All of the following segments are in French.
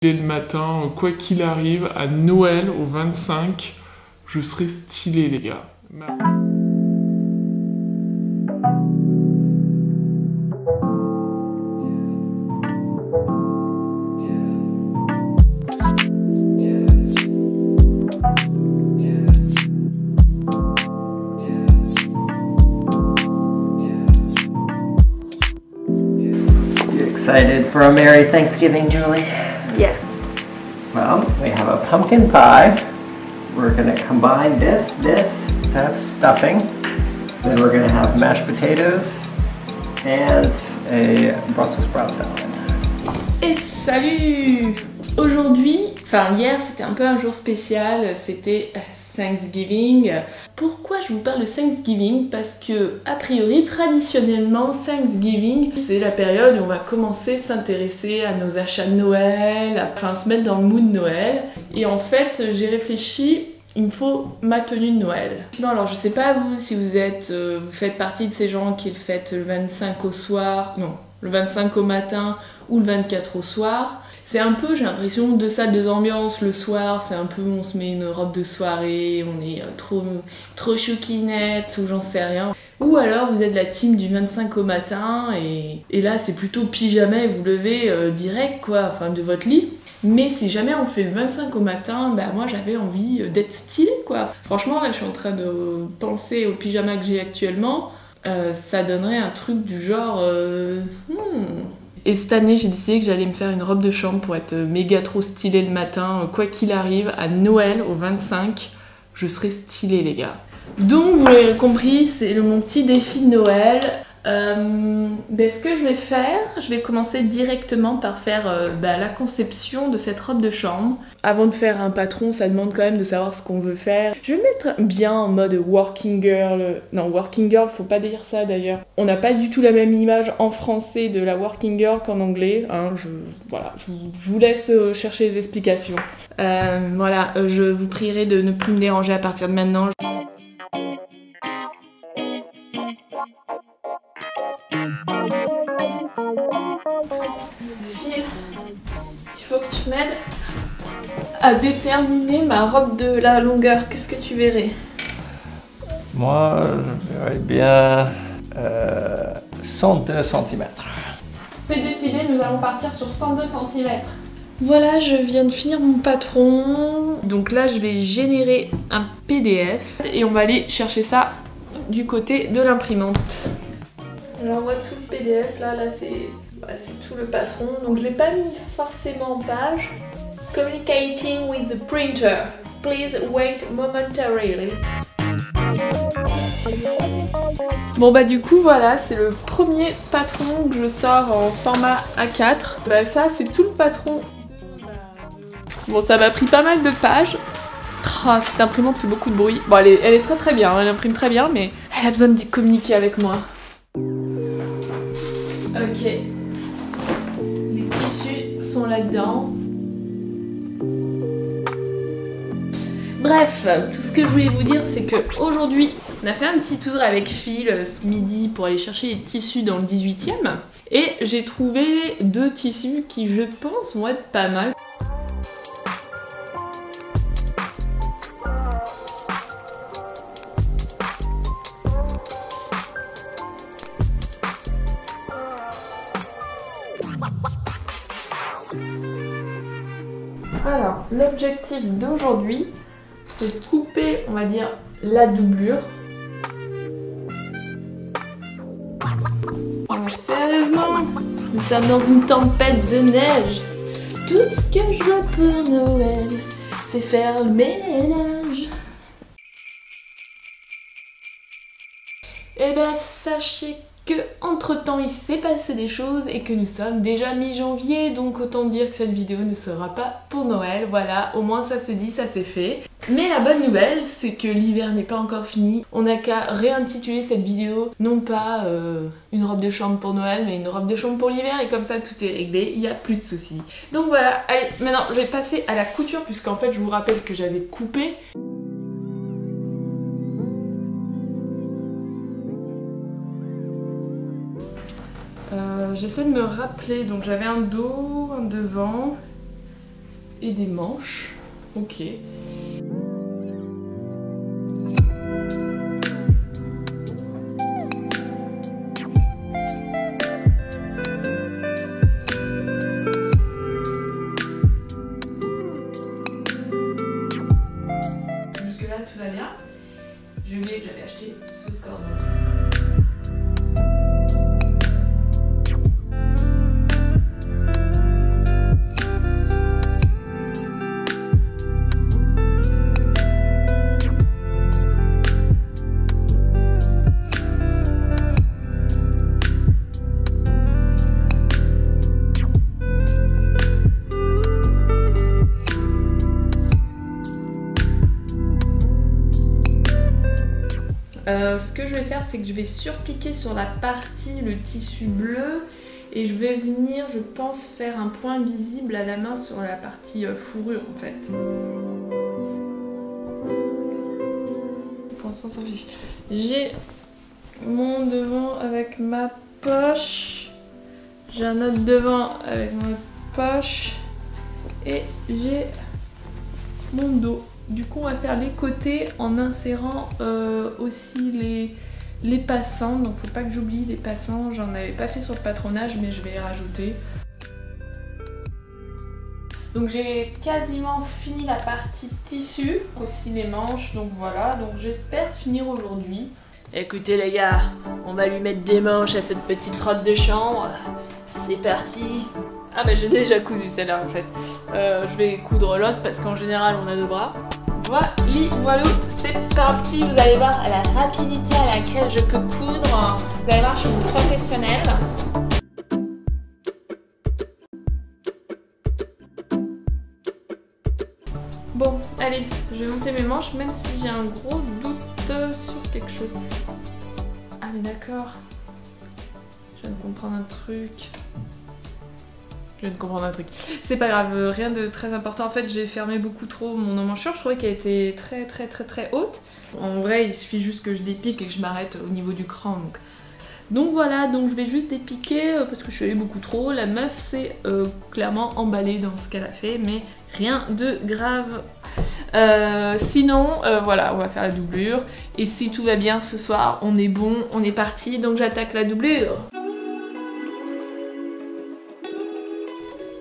Dès le matin, quoi qu'il arrive, à Noël, au 25, je serai stylé, les gars. You excited for a Merry Thanksgiving, Julie? Yes. Well, we have a pumpkin pie. We're going to combine this to have stuffing. Then we're going to have mashed potatoes and a Brussels sprout salad. Et salut! Aujourd'hui, enfin hier c'était un peu un jour spécial, c'était Thanksgiving. Pourquoi je vous parle de Thanksgiving? Parce que, a priori, traditionnellement, Thanksgiving, c'est la période où on va commencer à s'intéresser à nos achats de Noël, enfin se mettre dans le mood de Noël. Et en fait, j'ai réfléchi, il me faut ma tenue de Noël. Non, alors je sais pas vous, si vous faites partie de ces gens qui le fêtent le 25 au soir, non, le 25 au matin ou le 24 au soir. C'est un peu, j'ai l'impression, deux salles, deux ambiances. Le soir, c'est un peu, on se met une robe de soirée, on est trop chouquinette ou j'en sais rien. Ou alors vous êtes la team du 25 au matin et là c'est plutôt pyjama et vous levez direct quoi, enfin de votre lit. Mais si jamais on fait le 25 au matin, bah moi j'avais envie d'être stylée quoi. Franchement là je suis en train de penser au pyjama que j'ai actuellement, ça donnerait un truc du genre... Et cette année, j'ai décidé que j'allais me faire une robe de chambre pour être méga trop stylée le matin. Quoi qu'il arrive, à Noël, au 25, je serai stylée, les gars. Donc, vous l'avez compris, c'est mon petit défi de Noël. Ce que je vais faire, je vais commencer directement par faire la conception de cette robe de chambre. Avant de faire un patron, ça demande quand même de savoir ce qu'on veut faire. Je vais me mettre bien en mode working girl. Non, working girl, faut pas dire ça d'ailleurs. On n'a pas du tout la même image en français de la working girl qu'en anglais. Hein, je vous laisse chercher les explications. Je vous prierai de ne plus me déranger à partir de maintenant. Phil, il faut que tu m'aides à déterminer ma robe de la longueur. Qu'est-ce que tu verrais? Moi, je verrais bien 102 cm. C'est décidé, nous allons partir sur 102 cm. Voilà, je viens de finir mon patron. Donc là, je vais générer un PDF et on va aller chercher ça du côté de l'imprimante. J'envoie tout le PDF, là c'est tout le patron. Donc je l'ai pas mis forcément en page. Communicating with the printer. Please wait momentarily. Bon bah du coup voilà, c'est le premier patron que je sors en format A4. Bah ça c'est tout le patron. Bon ça m'a pris pas mal de pages. Oh, cette imprimante fait beaucoup de bruit. Bon elle est très très bien, elle imprime très bien mais elle a besoin de communiquer avec moi. Ok. Les tissus sont là-dedans. Bref, tout ce que je voulais vous dire c'est que aujourd'hui on a fait un petit tour avec Phil ce midi pour aller chercher les tissus dans le 18e et j'ai trouvé deux tissus qui je pense vont être pas mal. Alors, l'objectif d'aujourd'hui, c'est de couper, on va dire, la doublure. Oh, sérieusement, nous sommes dans une tempête de neige. Tout ce que je veux pour Noël, c'est faire le ménage. Et ben, sachez que entre temps il s'est passé des choses et que nous sommes déjà mi-janvier, donc autant dire que cette vidéo ne sera pas pour Noël. Voilà, au moins ça c'est dit, ça c'est fait. Mais la bonne nouvelle, c'est que l'hiver n'est pas encore fini. On n'a qu'à réintituler cette vidéo, non pas une robe de chambre pour Noël, mais une robe de chambre pour l'hiver, et comme ça tout est réglé, il n'y a plus de soucis. Donc voilà, allez, maintenant je vais passer à la couture, puisqu'en fait je vous rappelle que j'avais coupé. J'essaie de me rappeler, donc j'avais un dos, un devant, et des manches. Ok. Jusque-là, tout va bien. J'ai oublié que j'avais acheté ce cordon. Ce que je vais faire, c'est que je vais surpiquer sur la partie le tissu bleu et je vais venir, je pense, faire un point visible à la main sur la partie fourrure en fait. Pour l'instant, ça fiche. J'ai mon devant avec ma poche, j'ai un autre devant avec ma poche et j'ai mon dos. Du coup, on va faire les côtés en insérant aussi les passants. Donc, faut pas que j'oublie les passants. J'en avais pas fait sur le patronage, mais je vais les rajouter. Donc, j'ai quasiment fini la partie tissu, aussi les manches. Donc voilà. Donc, j'espère finir aujourd'hui. Écoutez les gars, on va lui mettre des manches à cette petite robe de chambre. C'est parti. Ah bah j'ai déjà cousu celle-là en fait. Je vais coudre l'autre parce qu'en général on a 2 bras. Voilà, c'est parti. Vous allez voir la rapidité à laquelle je peux coudre. Vous allez voir, je suis une professionnelle. Bon, allez, je vais monter mes manches même si j'ai un gros doute sur quelque chose. Ah mais d'accord. Je viens de comprendre un truc. C'est pas grave, rien de très important. En fait, j'ai fermé beaucoup trop mon emmanchure. Je trouvais qu'elle était très haute. En vrai, il suffit juste que je dépique et que je m'arrête au niveau du cran. Donc voilà, donc je vais juste dépiquer parce que je suis allée beaucoup trop. La meuf s'est clairement emballée dans ce qu'elle a fait, mais rien de grave. Sinon, voilà, on va faire la doublure. Et si tout va bien ce soir, on est bon, on est parti. Donc j'attaque la doublure.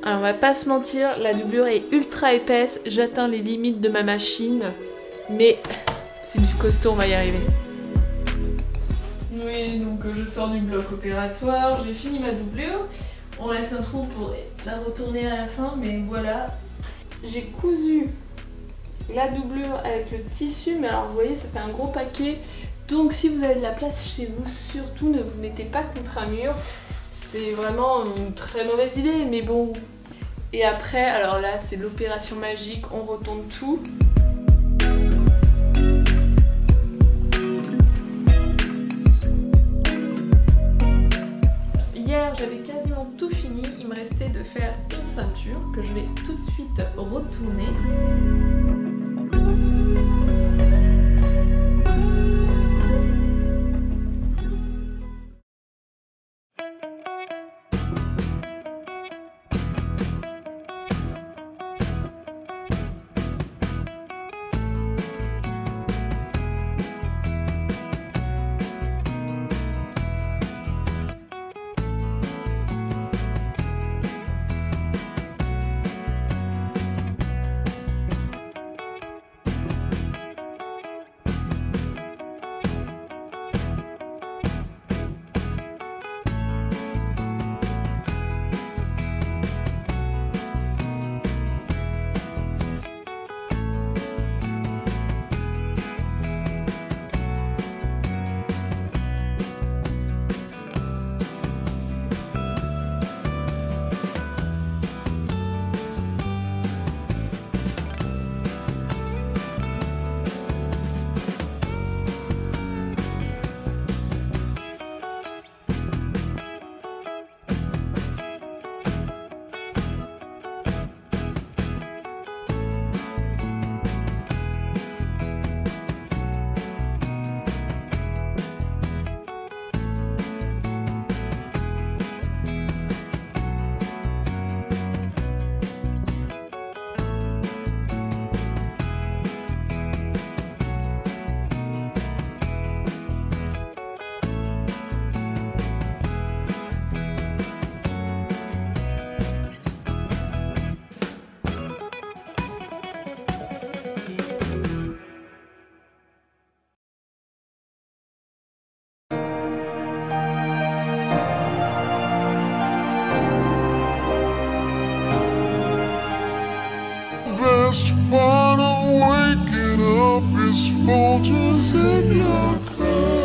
Alors on va pas se mentir, la doublure est ultra épaisse, j'atteins les limites de ma machine, mais c'est du costaud, on va y arriver. Oui, donc je sors du bloc opératoire, j'ai fini ma doublure, on laisse un trou pour la retourner à la fin, mais voilà. J'ai cousu la doublure avec le tissu, mais alors vous voyez, ça fait un gros paquet, donc si vous avez de la place chez vous, surtout ne vous mettez pas contre un mur. C'est vraiment une très mauvaise idée, mais bon. Et après, alors là, c'est l'opération magique, on retourne tout. Hier, j'avais quasiment tout fini. Il me restait de faire une ceinture que je vais tout de suite retourner. best part of waking up is Folgers in your cup.